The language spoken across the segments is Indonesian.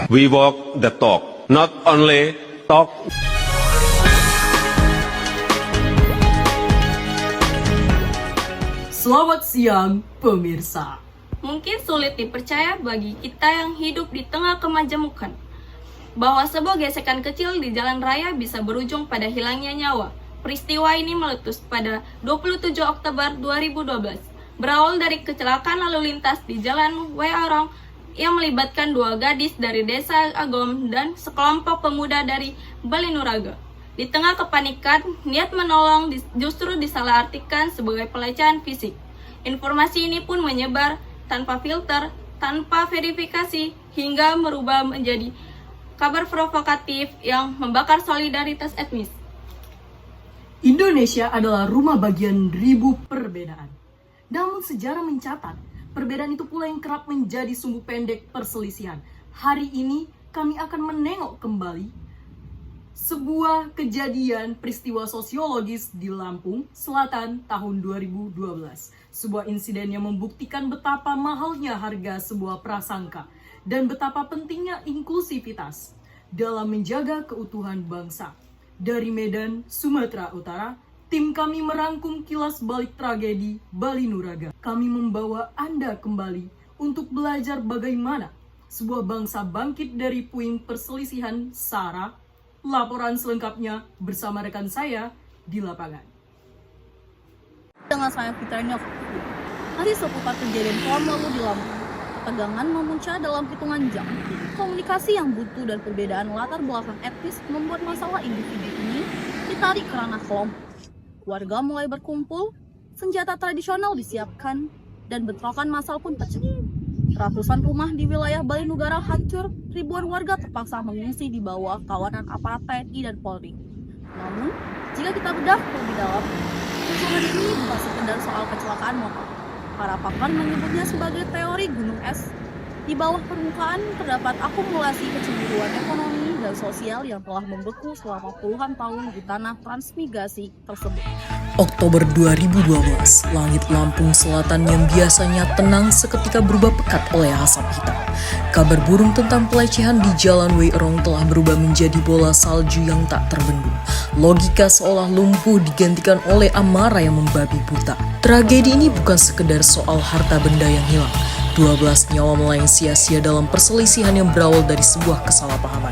We walk the talk, not only talk. Selamat siang, pemirsa. Mungkin sulit dipercaya bagi kita yang hidup di tengah kemajemukan, bahwa sebuah gesekan kecil di jalan raya bisa berujung pada hilangnya nyawa. Peristiwa ini meletus pada 27 Oktober 2012, berawal dari kecelakaan lalu lintas di Jalan Weorong yang melibatkan dua gadis dari Desa Agom dan sekelompok pemuda dari Balinuraga. Di tengah kepanikan, niat menolong justru disalahartikan sebagai pelecehan fisik. Informasi ini pun menyebar tanpa filter, tanpa verifikasi, hingga merubah menjadi kabar provokatif yang membakar solidaritas etnis. Indonesia adalah rumah bagian ribu perbedaan. Namun sejarah mencatat, perbedaan itu pula yang kerap menjadi sumbu pendek perselisihan. Hari ini kami akan menengok kembali sebuah kejadian peristiwa sosiologis di Lampung Selatan tahun 2012. Sebuah insiden yang membuktikan betapa mahalnya harga sebuah prasangka dan betapa pentingnya inklusivitas dalam menjaga keutuhan bangsa. Dari Medan, Sumatera Utara, tim kami merangkum kilas balik tragedi Balinuraga. Kami membawa Anda kembali untuk belajar bagaimana sebuah bangsa bangkit dari puing perselisihan SARA. Laporan selengkapnya bersama rekan saya di lapangan. Dengan saya Fitranya, hari seputar kejadian kelam lalu di Lampung, ketegangan memuncak dalam hitungan jam. Komunikasi yang buntu dan perbedaan latar belakang etnis membuat masalah individu ini ditarik ke ranah kelompok. Warga mulai berkumpul, senjata tradisional disiapkan, dan bentrokan massal pun pecah. Ratusan rumah di wilayah Balinugara hancur, ribuan warga terpaksa mengungsi di bawah kawanan aparat TNI dan Polri. Namun, jika kita bedah lebih dalam, kerusuhan ini bukan sekedar soal kecelakaan motor. Para pakar menyebutnya sebagai teori gunung es. Di bawah permukaan terdapat akumulasi kecemburuan ekonomi dan sosial yang telah membeku selama puluhan tahun di tanah transmigrasi tersebut. Oktober 2012, langit Lampung Selatan yang biasanya tenang seketika berubah pekat oleh asap hitam. Kabar burung tentang pelecehan di Jalan Weorong telah berubah menjadi bola salju yang tak terbendung. Logika seolah lumpuh digantikan oleh amarah yang membabi buta. Tragedi ini bukan sekedar soal harta benda yang hilang. 12 nyawa melayang sia-sia dalam perselisihan yang berawal dari sebuah kesalahpahaman.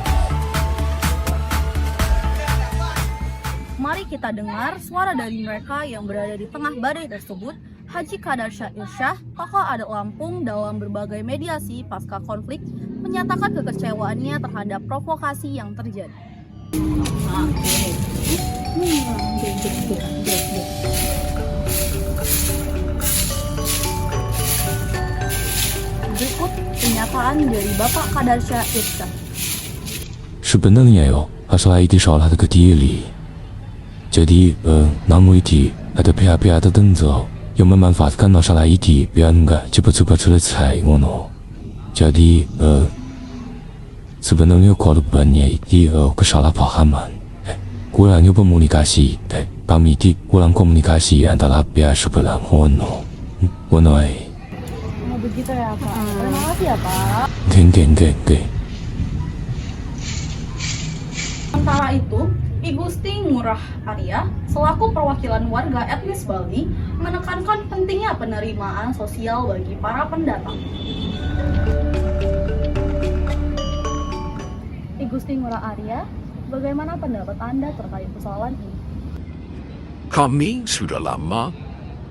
Mari kita dengar suara dari mereka yang berada di tengah badai tersebut. Haji Kadarsya Irsyah, tokoh adat Lampung, dalam berbagai mediasi pasca konflik, menyatakan kekecewaannya terhadap provokasi yang terjadi. Berikut pernyataan dari Bapak Kadarsya Irsyah. Sebenarnya masalah ini soal harga diri. Jadi, namun ada pihak-pihak tertentu yang memanfaatkan masalah ini biar enggak cepat-cepat selesai. Jadi, sebenarnya korbannya itu kesalahpahaman. Kurangnya komunikasi, kami itu kurang komunikasi antara pihak sebelah. Begitu ya Pak. Terima kasih ya Pak. Sementara itu, I Gusti Ngurah Arya, selaku perwakilan warga etnis Bali, menekankan pentingnya penerimaan sosial bagi para pendatang. I Gusti Ngurah Arya, bagaimana pendapat Anda terkait persoalan ini? Kami sudah lama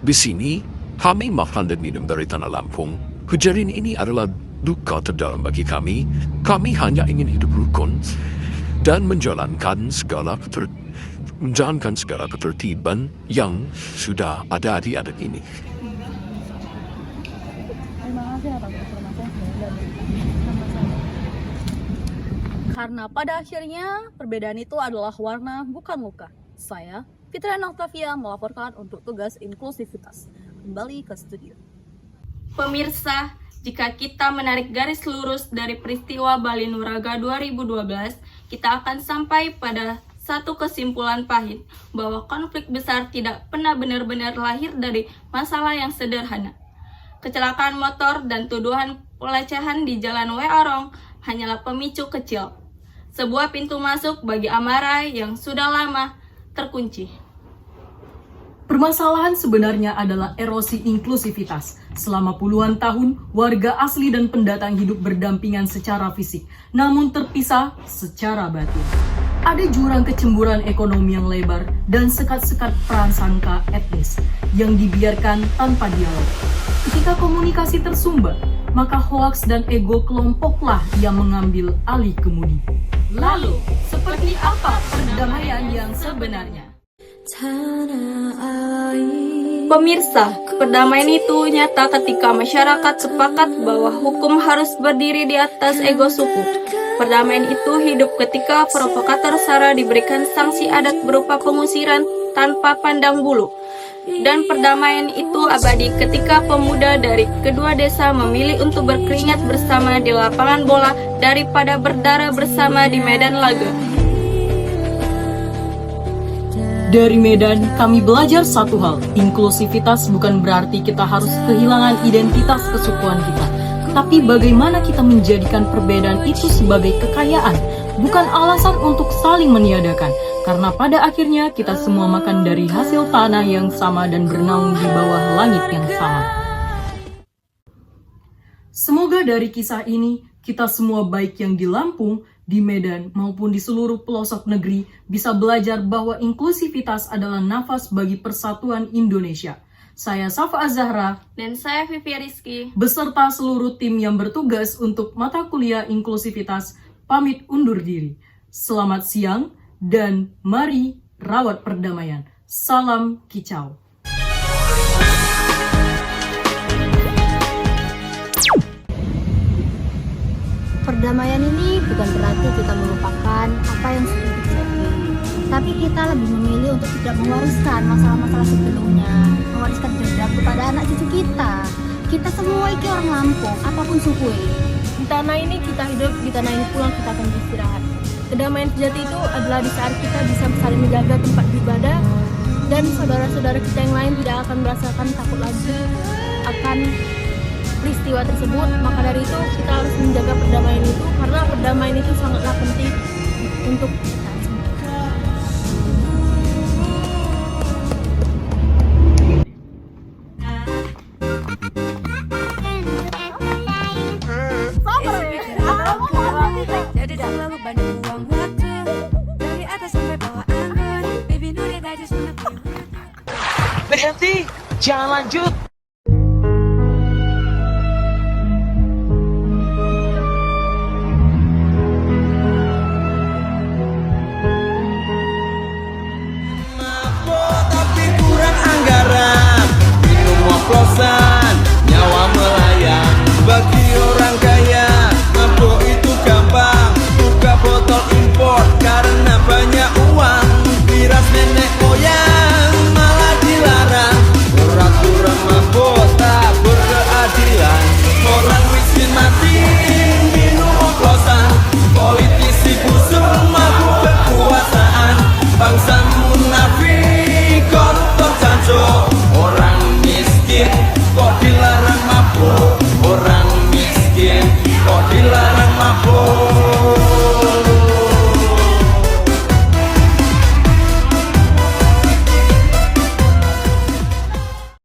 di sini. Kami makan dan minum dari tanah Lampung. Kejadian ini adalah duka terdalam bagi kami. Kami hanya ingin hidup rukun dan menjalankan segala ketertiban yang sudah ada di adat ini. Terima kasih atas informasi yang Karena pada akhirnya perbedaan itu adalah warna bukan luka. Saya, Fitriana Octavia, melaporkan untuk tugas inklusivitas. Kembali ke studio. Pemirsa, jika kita menarik garis lurus dari peristiwa Balinuraga 2012, kita akan sampai pada satu kesimpulan pahit, bahwa konflik besar tidak pernah benar-benar lahir dari masalah yang sederhana. Kecelakaan motor dan tuduhan pelecehan di Jalan Weorong hanyalah pemicu kecil, sebuah pintu masuk bagi amarah yang sudah lama terkunci. Permasalahan sebenarnya adalah erosi inklusivitas. Selama puluhan tahun, warga asli dan pendatang hidup berdampingan secara fisik, namun terpisah secara batin. Ada jurang kecemburuan ekonomi yang lebar dan sekat-sekat prasangka etnis yang dibiarkan tanpa dialog. Ketika komunikasi tersumbat, maka hoaks dan ego kelompoklah yang mengambil alih kemudi. Lalu, seperti apa perdamaian yang sebenarnya? Pemirsa, perdamaian itu nyata ketika masyarakat sepakat bahwa hukum harus berdiri di atas ego suku. Perdamaian itu hidup ketika provokator SARA diberikan sanksi adat berupa pengusiran tanpa pandang bulu. Dan perdamaian itu abadi ketika pemuda dari kedua desa memilih untuk berkeringat bersama di lapangan bola daripada berdarah bersama di medan laga. Dari Medan, kami belajar satu hal, inklusivitas bukan berarti kita harus kehilangan identitas kesukuan kita. Tapi bagaimana kita menjadikan perbedaan itu sebagai kekayaan, bukan alasan untuk saling meniadakan. Karena pada akhirnya kita semua makan dari hasil tanah yang sama dan bernaung di bawah langit yang sama. Semoga dari kisah ini, kita semua baik yang di Lampung, di Medan, maupun di seluruh pelosok negeri bisa belajar bahwa inklusivitas adalah nafas bagi persatuan Indonesia. Saya Safa Azahra Dan saya Vivi Rizky. beserta seluruh tim yang bertugas untuk mata kuliah inklusivitas pamit undur diri. Selamat siang dan mari rawat perdamaian. Salam kicau. Perdamaian ini bukan berarti kita melupakan apa yang sudah terjadi, tapi kita lebih memilih untuk tidak mewariskan masalah-masalah sebelumnya, mewariskan dendam kepada anak cucu kita. Kita semua ini orang Lampung, apapun suku ini. Di tanah ini kita hidup, di tanah ini pulang kita akan beristirahat. Kedamaian sejati itu adalah di saat kita bisa saling menjaga tempat ibadah dan saudara-saudara kita yang lain tidak akan merasakan takut lagi akan peristiwa tersebut. Maka dari itu kita harus menjaga perdamaian itu, karena perdamaian itu sangatlah penting untuk kita semua. Jadi selalu banyak buang waktu dari atas sampai bawah anggun. Baby know that I just wanna be with you. Berhenti, jangan lanjut.